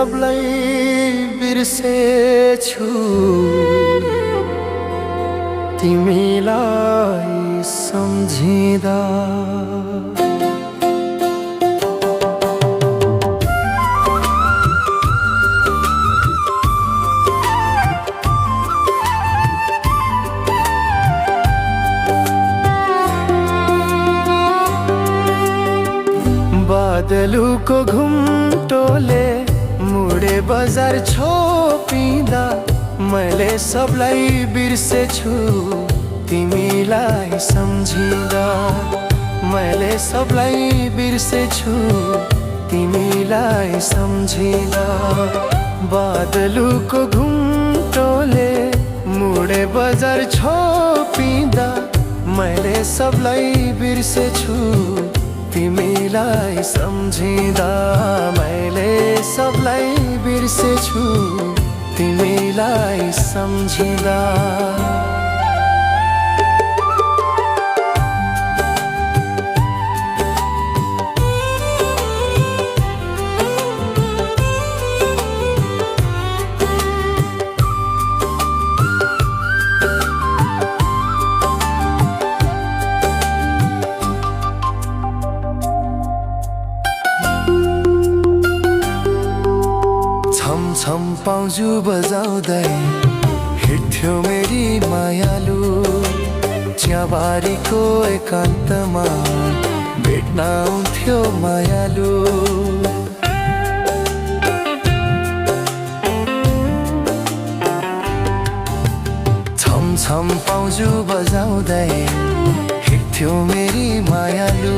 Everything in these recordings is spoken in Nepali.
सबलाई बिर्सेछु तिमीलाई सम्झिँदा। बादलुको घुम्टोले मुडे बजार छोपिँदा मैले सबलाई बिर्सेछु तिमीलाई सम्झिँदा। मैले सबलाई बिर्सेछु तिमीलाई सम्झिँदा। बादलुको घुम्टोले मुडे बजार छोपिँदा मैले सबलाई बिर्सेछु तिमीलाई सम्झिँदा। मैले सबलाई बिर्सेछु तिमीलाई सम्झिँदा। छम पाउजु बजाउँदै हिँड्थ्यो मेरी मायालु। चियाबारीको एकान्तमा भेट्न आउँथ्यो मायालु। छम छम पाउजु बजाउँदै हिँड्थ्यो मेरी मायालु।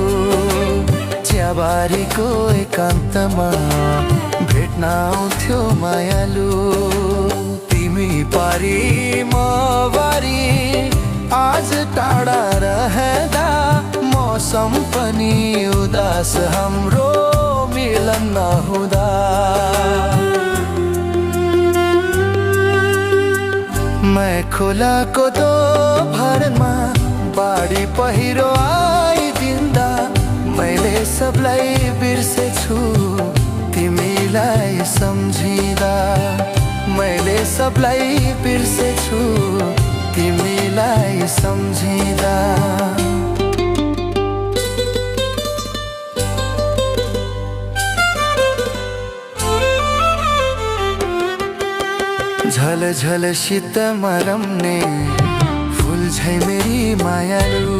चियाबारीको एकान्तमा भेट्न आउँथ्यो मायालु। तिमी पारी म बारी आज टाढा रहँदा मौसम पनि उदास हाम्रो मिलन नहुँदा। मैं खोलाको दोभारमा बाढी पहिरो आइदिँदा मैले सबलाई बिर्सेछु तिमीलाई सम्झिँदा। मैले सबलाई बिर्सेछु तिमीलाई सम्झिँदा। झल झल शीतमा रम्ने फुल झै मेरी मायालु।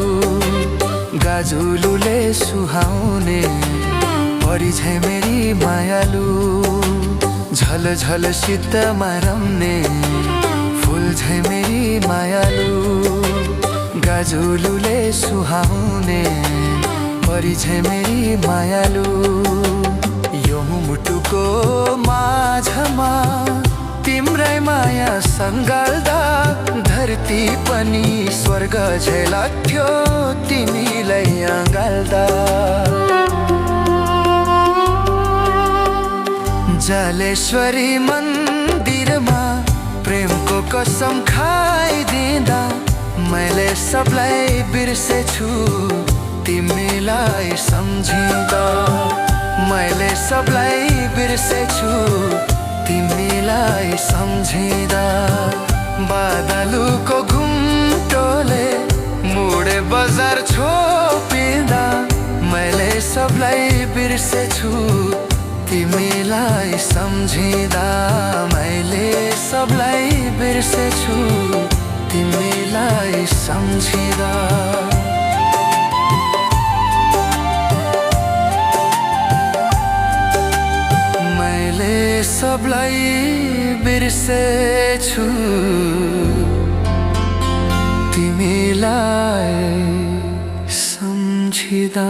गाजुलुले सुहाउने परी झै मेरी मायालु। झल झल शीतमा रम्ने फुल झै मेरी मायालु। गाजुलुले सुहाउने परी झै मेरी मायालु। यो मुटुको माझमा तिम्रै माया सँगाल्दा धरती पनि स्वर्ग झै लाग्थ्यो तिमीलाई अँगाल्दा। जलेश्वरी मन्दिरमा प्रेमको कसम खाइदिँदा मैले सबलाई बिर्सेछु तिमीलाई सम्झिँदा। मैले सबलाई बिर्सेछु तिमीलाई सम्झिँदा। बादलुको घुम्टोले मुडे बजार छोपिँदा मैले सबलाई बिर्सेछु तिमीलाई सम्झिँदा। मैले सबलाई बिर्सेछु तिमीलाई सम्झिँदा। मैले सबलाई बिर्सेछु तिमीलाई सम्झिँदा।